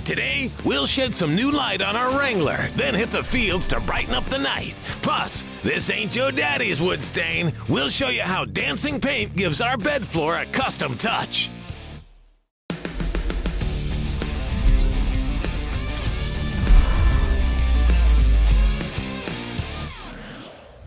Today, we'll shed some new light on our Wrangler, then hit the fields to brighten up the night. Plus, this ain't your daddy's wood stain. We'll show you how dancing paint gives our bed floor a custom touch.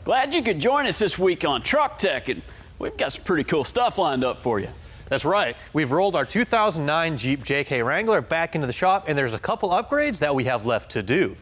Glad you could join us this week on Truck Tech, and we've got some pretty cool stuff lined up for you. That's right. We've rolled our 2009 Jeep JK Wrangler back into the shop, and there's a couple upgrades that we have left to do.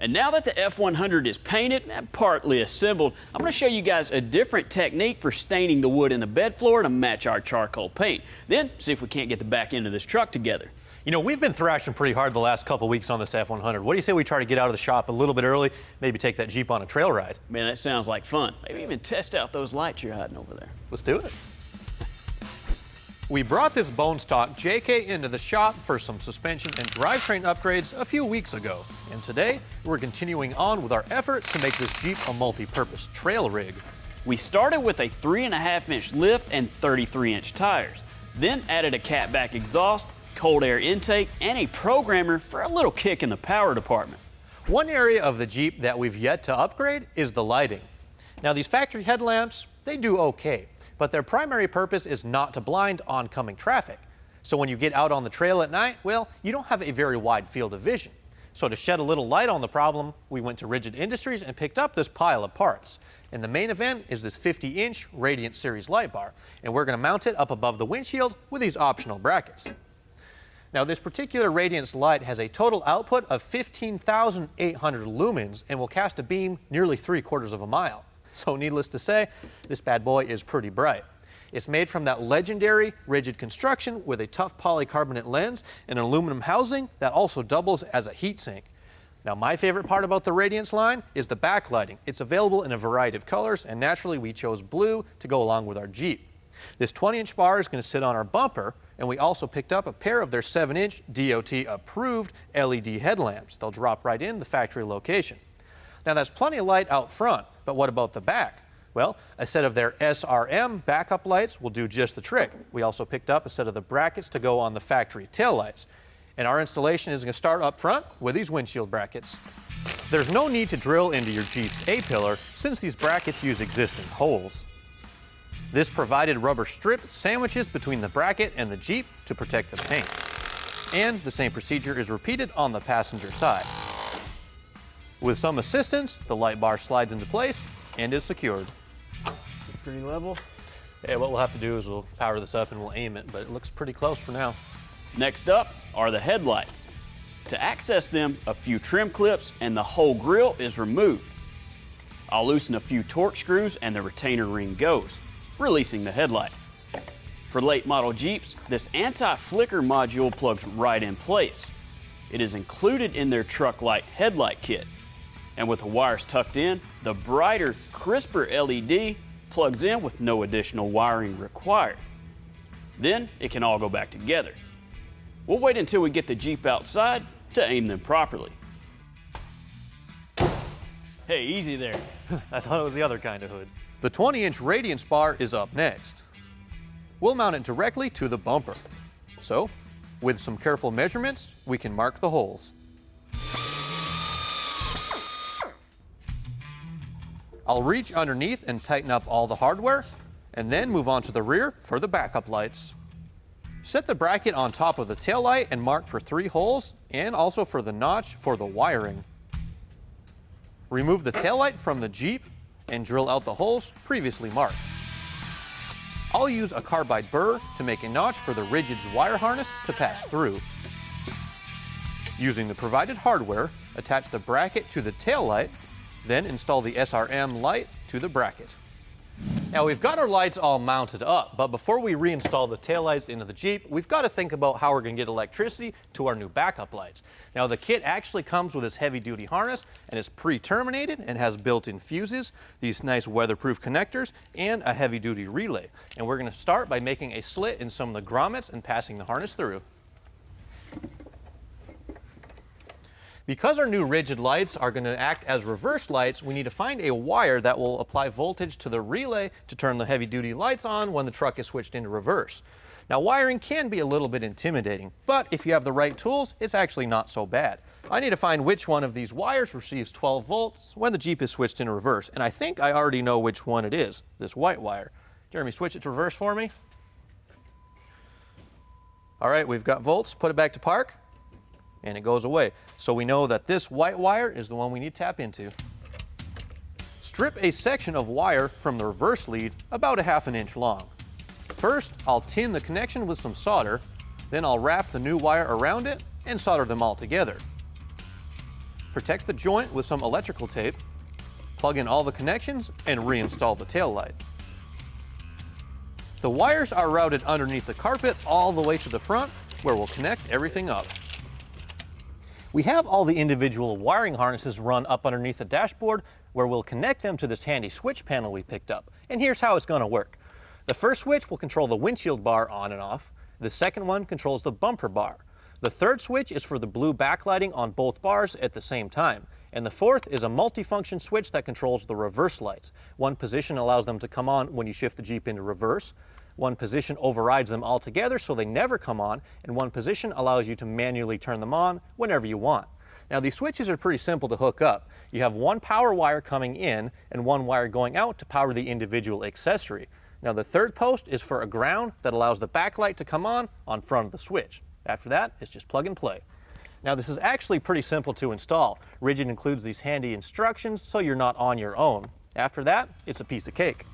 And now that the F100 is painted and partly assembled, I'm going to show you guys a different technique for staining the wood in the bed floor to match our charcoal paint. Then see if we can't get the back end of this truck together. You know, we've been thrashing pretty hard the last couple weeks on this F100. What do you say we try to get out of the shop a little bit early, maybe take that Jeep on a trail ride? Man, that sounds like fun. Maybe even test out those lights you're hiding over there. Let's do it. We brought this bone stock JK into the shop for some suspension and drivetrain upgrades a few weeks ago. And today, we're continuing on with our effort to make this Jeep a multi-purpose trail rig. We started with a 3.5-inch lift and 33-inch tires, then added a catback exhaust, cold air intake, and a programmer for a little kick in the power department. One area of the Jeep that we've yet to upgrade is the lighting. Now, these factory headlamps, they do okay, but their primary purpose is not to blind oncoming traffic. So when you get out on the trail at night, well, you don't have a very wide field of vision. So to shed a little light on the problem, we went to Rigid Industries and picked up this pile of parts. And the main event is this 50-inch Radiant Series light bar, and we're going to mount it up above the windshield with these optional brackets. Now, this particular Radiance light has a total output of 15,800 lumens and will cast a beam nearly 3/4 of a mile. So needless to say, this bad boy is pretty bright. It's made from that legendary rigid construction with a tough polycarbonate lens and an aluminum housing that also doubles as a heat sink. Now, my favorite part about the Radiance line is the backlighting. It's available in a variety of colors, and naturally we chose blue to go along with our Jeep. This 20-inch bar is going to sit on our bumper, and we also picked up a pair of their 7-inch DOT-approved LED headlamps. They'll drop right in the factory location. Now, that's plenty of light out front, but what about the back? Well, a set of their SRM backup lights will do just the trick. We also picked up a set of the brackets to go on the factory taillights. And our installation is going to start up front with these windshield brackets. There's no need to drill into your Jeep's A-pillar since these brackets use existing holes. This provided rubber strip sandwiches between the bracket and the Jeep to protect the paint. And the same procedure is repeated on the passenger side. With some assistance, the light bar slides into place and is secured. Pretty level. Yeah, what we'll have to do is we'll power this up and we'll aim it, but it looks pretty close for now. Next up are the headlights. To access them, a few trim clips and the whole grille is removed. I'll loosen a few torque screws and the retainer ring goes, releasing the headlight. For late model Jeeps, this anti-flicker module plugs right in place. It is included in their truck light headlight kit. And with the wires tucked in, the brighter, crisper LED plugs in with no additional wiring required. Then it can all go back together. We'll wait until we get the Jeep outside to aim them properly. Hey, easy there. I thought it was the other kind of hood. The 20-inch Radiance bar is up next. We'll mount it directly to the bumper. So, with some careful measurements, we can mark the holes. I'll reach underneath and tighten up all the hardware, and then move on to the rear for the backup lights. Set the bracket on top of the taillight and mark for 3 holes, and also for the notch for the wiring. Remove the taillight from the Jeep and drill out the holes previously marked. I'll use a carbide burr to make a notch for the Rigid's wire harness to pass through. Using the provided hardware, attach the bracket to the taillight, then install the SRM light to the bracket. Now, we've got our lights all mounted up, but before we reinstall the taillights into the Jeep, we've got to think about how we're going to get electricity to our new backup lights. Now, the kit actually comes with this heavy-duty harness, and it's pre-terminated and has built-in fuses, these nice weatherproof connectors, and a heavy-duty relay. And we're going to start by making a slit in some of the grommets and passing the harness through. Because our new rigid lights are going to act as reverse lights, we need to find a wire that will apply voltage to the relay to turn the heavy-duty lights on when the truck is switched into reverse. Now, wiring can be a little bit intimidating, but if you have the right tools, it's actually not so bad. I need to find which one of these wires receives 12 volts when the Jeep is switched into reverse, and I think I already know which one it is, this white wire. Jeremy, switch it to reverse for me. All right, we've got volts, put it back to park, and it goes away. So we know that this white wire is the one we need to tap into. Strip a section of wire from the reverse lead about 1/2 inch long. First, I'll tin the connection with some solder, then I'll wrap the new wire around it and solder them all together. Protect the joint with some electrical tape, plug in all the connections, and reinstall the tail light. The wires are routed underneath the carpet all the way to the front, where we'll connect everything up. We have all the individual wiring harnesses run up underneath the dashboard, where we'll connect them to this handy switch panel we picked up. And here's how it's going to work. The first switch will control the windshield bar on and off. The second one controls the bumper bar. The third switch is for the blue backlighting on both bars at the same time. And the fourth is a multifunction switch that controls the reverse lights. One position allows them to come on when you shift the Jeep into reverse. One position overrides them altogether so they never come on, and one position allows you to manually turn them on whenever you want. Now, these switches are pretty simple to hook up. You have one power wire coming in and one wire going out to power the individual accessory. Now, the third post is for a ground that allows the backlight to come on front of the switch. After that, it's just plug and play. Now, this is actually pretty simple to install. Rigid includes these handy instructions so you're not on your own. After that, it's a piece of cake.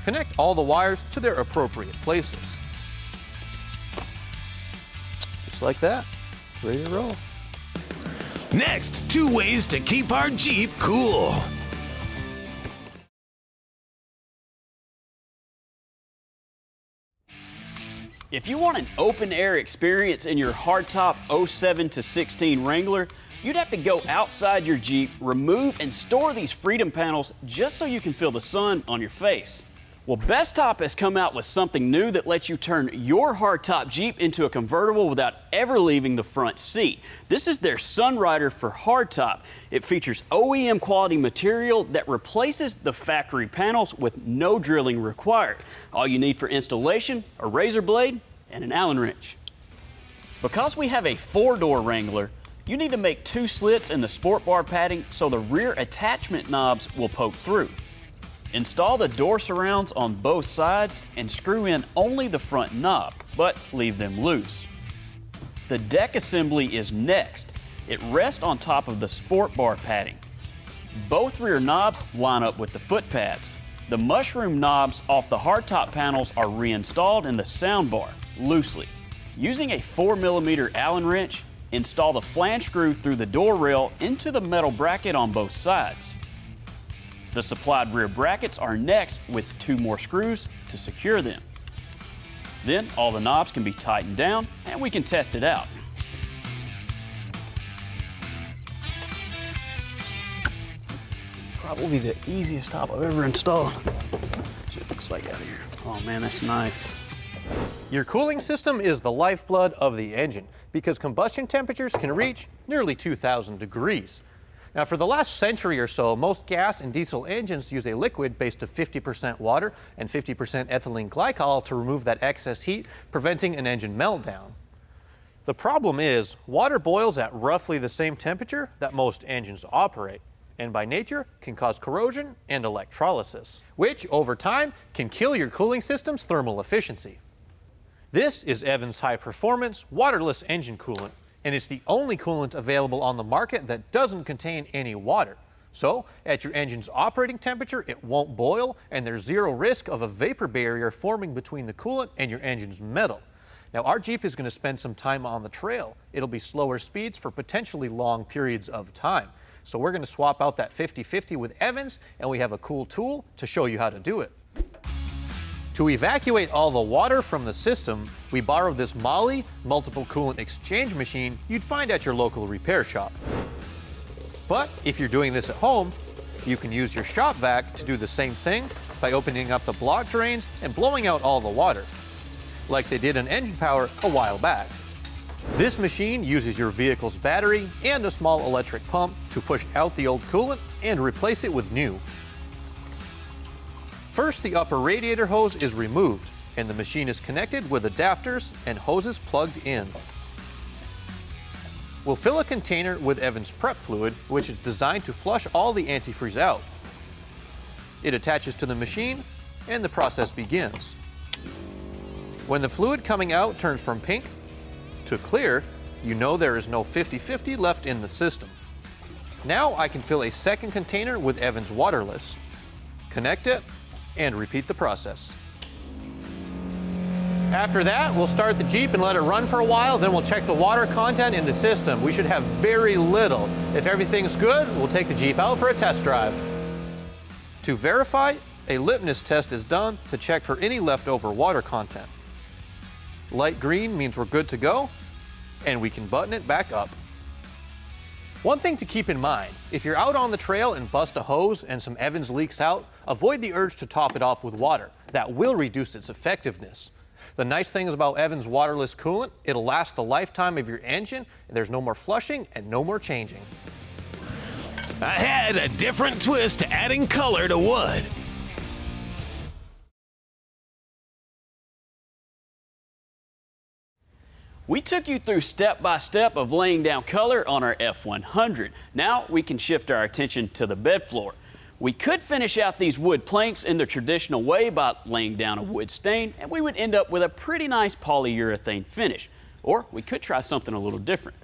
Connect all the wires to their appropriate places. Just like that, ready to roll. Next, 2 ways to keep our Jeep cool. If you want an open-air experience in your hardtop 07 to 16 Wrangler, you'd have to go outside your Jeep, remove and store these freedom panels just so you can feel the sun on your face. Well, Bestop has come out with something new that lets you turn your hardtop Jeep into a convertible without ever leaving the front seat. This is their Sunrider for hardtop. It features OEM quality material that replaces the factory panels with no drilling required. All you need for installation, a razor blade and an Allen wrench. Because we have a 4-door Wrangler, you need to make 2 slits in the sport bar padding so the rear attachment knobs will poke through. Install the door surrounds on both sides and screw in only the front knob, but leave them loose. The deck assembly is next. It rests on top of the sport bar padding. Both rear knobs line up with the foot pads. The mushroom knobs off the hardtop panels are reinstalled in the sound bar, loosely. Using a 4mm Allen wrench, install the flange screw through the door rail into the metal bracket on both sides. The supplied rear brackets are next with 2 more screws to secure them. Then all the knobs can be tightened down and we can test it out. Probably the easiest top I've ever installed. It looks like out here. Oh man, that's nice. Your cooling system is the lifeblood of the engine because combustion temperatures can reach nearly 2,000 degrees. Now, for the last century or so, most gas and diesel engines use a liquid based of 50% water and 50% ethylene glycol to remove that excess heat, preventing an engine meltdown. The problem is, water boils at roughly the same temperature that most engines operate, and by nature can cause corrosion and electrolysis, which over time can kill your cooling system's thermal efficiency. This is Evans' high-performance, waterless engine coolant, and it's the only coolant available on the market that doesn't contain any water. So, at your engine's operating temperature, it won't boil, and there's zero risk of a vapor barrier forming between the coolant and your engine's metal. Now, our Jeep is going to spend some time on the trail. It'll be slower speeds for potentially long periods of time. So we're going to swap out that 50-50 with Evans, and we have a cool tool to show you how to do it. To evacuate all the water from the system, we borrowed this Molly multiple coolant exchange machine you'd find at your local repair shop. But if you're doing this at home, you can use your shop vac to do the same thing by opening up the block drains and blowing out all the water, like they did in engine power a while back. This machine uses your vehicle's battery and a small electric pump to push out the old coolant and replace it with new. First, the upper radiator hose is removed, and the machine is connected with adapters and hoses plugged in. We'll fill a container with Evans prep fluid, which is designed to flush all the antifreeze out. It attaches to the machine, and the process begins. When the fluid coming out turns from pink to clear, you know there is no 50-50 left in the system. Now I can fill a second container with Evans Waterless, connect it, and repeat the process. After that, we'll start the Jeep and let it run for a while, then we'll check the water content in the system. We should have very little. If everything's good, we'll take the Jeep out for a test drive. To verify, a litmus test is done to check for any leftover water content. Light green means we're good to go, and we can button it back up. One thing to keep in mind, if you're out on the trail and bust a hose and some Evans leaks out, avoid the urge to top it off with water. That will reduce its effectiveness. The nice thing is about Evans waterless coolant, it'll last the lifetime of your engine, and there's no more flushing and no more changing. Ahead, a different twist to adding color to wood. We took you through step by step of laying down color on our F100. Now we can shift our attention to the bed floor. We could finish out these wood planks in the traditional way by laying down a wood stain, and we would end up with a pretty nice polyurethane finish. Or we could try something a little different.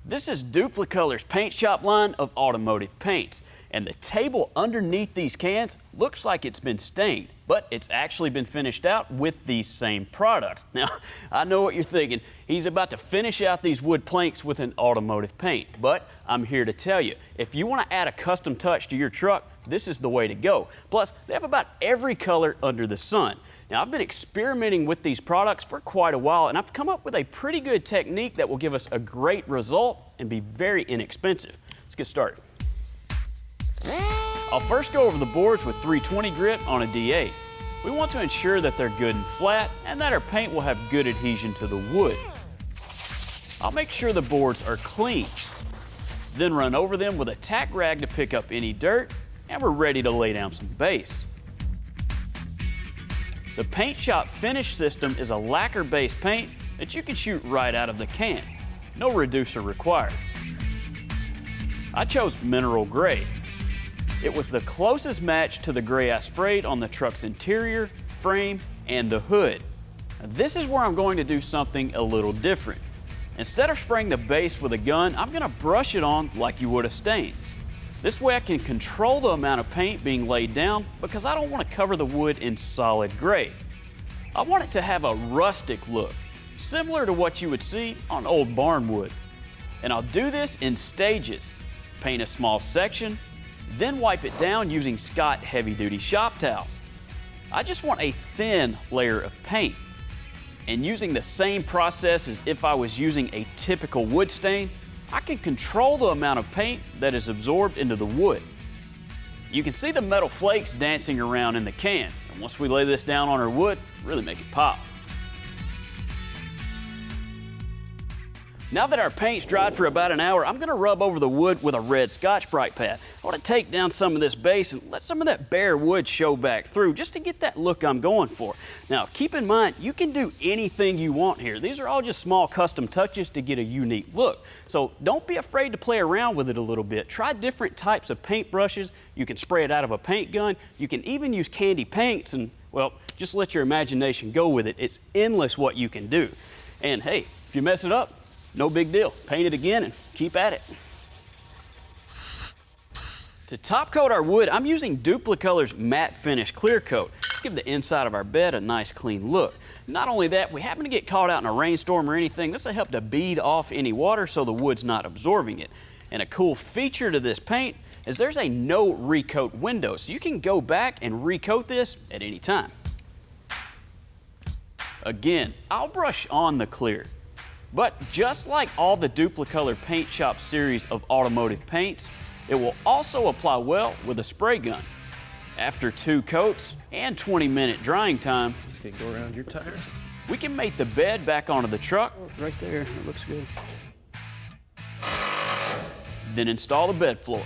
This is Dupli-Color's paint shop line of automotive paints, and the table underneath these cans looks like it's been stained, but it's actually been finished out with these same products. Now, I know what you're thinking. He's about to finish out these wood planks with an automotive paint, but I'm here to tell you, if you want to add a custom touch to your truck, this is the way to go. Plus, they have about every color under the sun. Now, I've been experimenting with these products for quite a while, and I've come up with a pretty good technique that will give us a great result and be very inexpensive. Let's get started. I'll first go over the boards with 320 grit on a D8. We want to ensure that they're good and flat and that our paint will have good adhesion to the wood. I'll make sure the boards are clean. Then run over them with a tack rag to pick up any dirt, and we're ready to lay down some base. The Paint Shop Finish system is a lacquer-based paint that you can shoot right out of the can. No reducer required. I chose mineral gray. It was the closest match to the gray I sprayed on the truck's interior, frame, and the hood. Now, this is where I'm going to do something a little different. Instead of spraying the base with a gun, I'm going to brush it on like you would a stain. This way I can control the amount of paint being laid down because I don't want to cover the wood in solid gray. I want it to have a rustic look, similar to what you would see on old barn wood. And I'll do this in stages. Paint a small section, then wipe it down using Scott heavy-duty shop towels. I just want a thin layer of paint. And using the same process as if I was using a typical wood stain, I can control the amount of paint that is absorbed into the wood. You can see the metal flakes dancing around in the can, and once we lay this down on our wood, really make it pop. Now that our paint's dried for about an hour, I'm gonna rub over the wood with a red Scotch-Brite pad. I wanna take down some of this base and let some of that bare wood show back through just to get that look I'm going for. Now, keep in mind, you can do anything you want here. These are all just small custom touches to get a unique look. So don't be afraid to play around with it a little bit. Try different types of paint brushes. You can spray it out of a paint gun. You can even use candy paints and, well, just let your imagination go with it. It's endless what you can do. And hey, if you mess it up, no big deal. Paint it again and keep at it. To top coat our wood, I'm using Dupli-Color's matte finish clear coat. Let's give the inside of our bed a nice clean look. Not only that, if we happen to get caught out in a rainstorm or anything, this will help to bead off any water so the wood's not absorbing it. And a cool feature to this paint is there's a no recoat window, so you can go back and recoat this at any time. Again, I'll brush on the clear. But just like all the Dupli-Color Paint Shop series of automotive paints, it will also apply well with a spray gun. After 2 coats and 20-minute drying time, okay, go around your tire. We can mate the bed back onto the truck. Right there, it looks good. Then install the bed floor.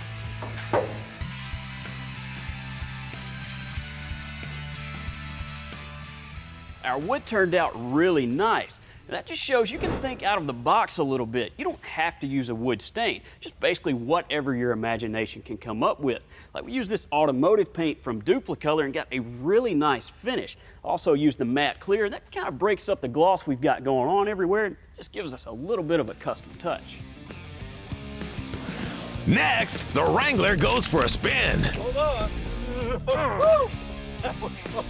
Our wood turned out really nice. And that just shows you can think out of the box a little bit. You don't have to use a wood stain, just basically whatever your imagination can come up with. Like we used this automotive paint from Dupli-Color and got a really nice finish. Also used the matte clear, and that kind of breaks up the gloss we've got going on everywhere and just gives us a little bit of a custom touch. Next, the Wrangler goes for a spin. Hold on. That was close.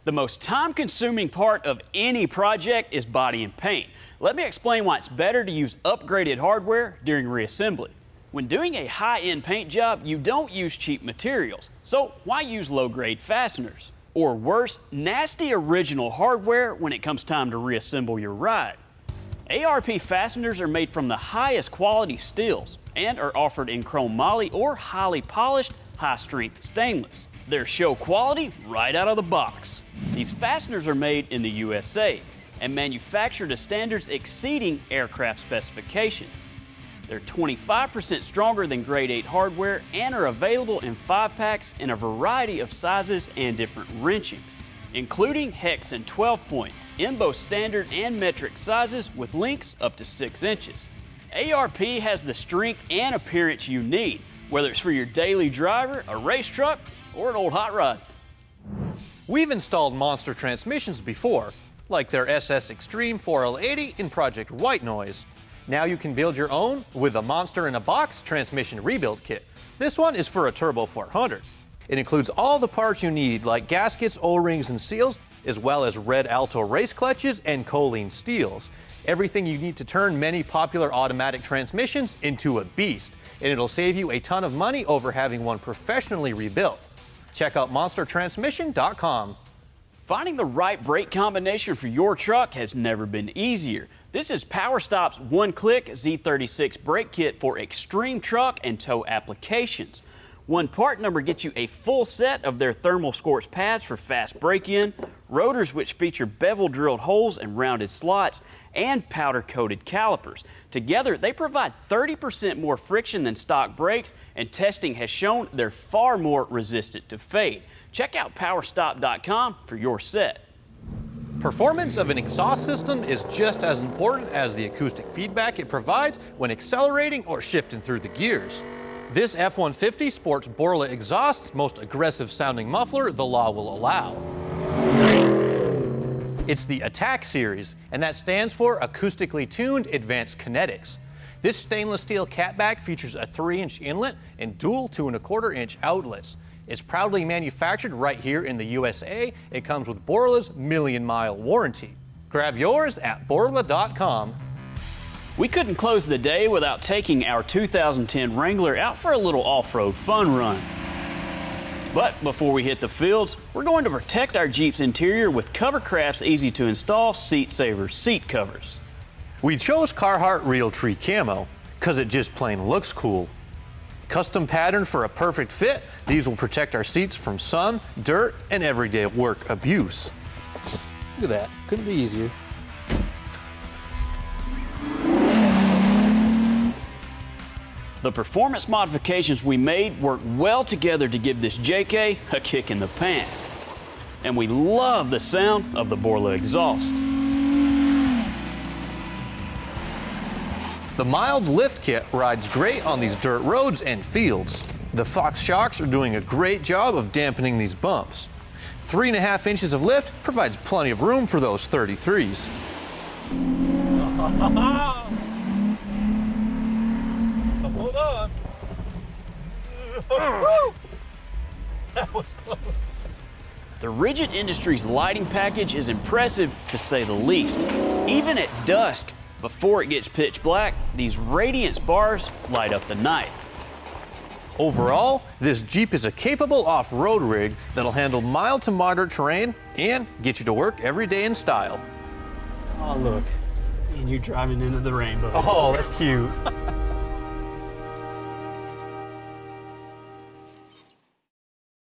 The most time-consuming part of any project is body and paint. Let me explain why it's better to use upgraded hardware during reassembly. When doing a high-end paint job, you don't use cheap materials, so why use low-grade fasteners? Or worse, nasty original hardware when it comes time to reassemble your ride. ARP fasteners are made from the highest quality steels and are offered in chrome moly or highly polished, high-strength stainless. They're show quality right out of the box. These fasteners are made in the USA and manufactured to standards exceeding aircraft specifications. They're 25% stronger than grade 8 hardware and are available in 5-packs in a variety of sizes and different wrenchings, including hex and 12-point, in both standard and metric sizes with links up to 6 inches. ARP has the strength and appearance you need, whether it's for your daily driver, a race truck, or an old hot rod. We've installed Monster transmissions before, like their SS Extreme 4L80 in Project White Noise. Now you can build your own with a Monster in a Box transmission rebuild kit. This one is for a Turbo 400. It includes all the parts you need, like gaskets, O-rings, and seals, as well as red Alto race clutches and choline steels. Everything you need to turn many popular automatic transmissions into a beast, and it'll save you a ton of money over having one professionally rebuilt. Check out monstertransmission.com. Finding the right brake combination for your truck has never been easier. This is PowerStop's one-click Z36 brake kit for extreme truck and tow applications. One part number gets you a full set of their thermal scorch pads for fast break-in, rotors which feature bevel-drilled holes and rounded slots, and powder-coated calipers. Together, they provide 30% more friction than stock brakes, and testing has shown they're far more resistant to fade. Check out PowerStop.com for your set. Performance of an exhaust system is just as important as the acoustic feedback it provides when accelerating or shifting through the gears. This F-150 sports Borla exhaust's most aggressive sounding muffler the law will allow. It's the ATAK series, and that stands for Acoustically Tuned Advanced Kinetics. This stainless steel catback features a 3-inch inlet and dual 2¼ outlets. It's proudly manufactured right here in the USA. It comes with Borla's million-mile warranty. Grab yours at Borla.com. We couldn't close the day without taking our 2010 Wrangler out for a little off-road fun run. But before we hit the fields, we're going to protect our Jeep's interior with Covercraft's easy-to-install SeatSaver seat covers. We chose CARHARTT REALTREE Camo because it just plain looks cool. Custom patterned for a perfect fit, these will protect our seats from sun, dirt, and everyday work abuse. Look at that, couldn't be easier. The performance modifications we made work well together to give this JK a kick in the pants. And we love the sound of the Borla exhaust. The mild lift kit rides great on these dirt roads and fields. The Fox shocks are doing a great job of dampening these bumps. 3½ inches of lift provides plenty of room for those 33s. Hold on. That was close. The Rigid Industries lighting package is impressive to say the least. Even at dusk, before it gets pitch black, these radiance bars light up the night. Overall, this Jeep is a capable off-road rig that'll handle mild to moderate terrain and get you to work every day in style. Oh, look. And you're driving into the rainbow. Oh, that's cute.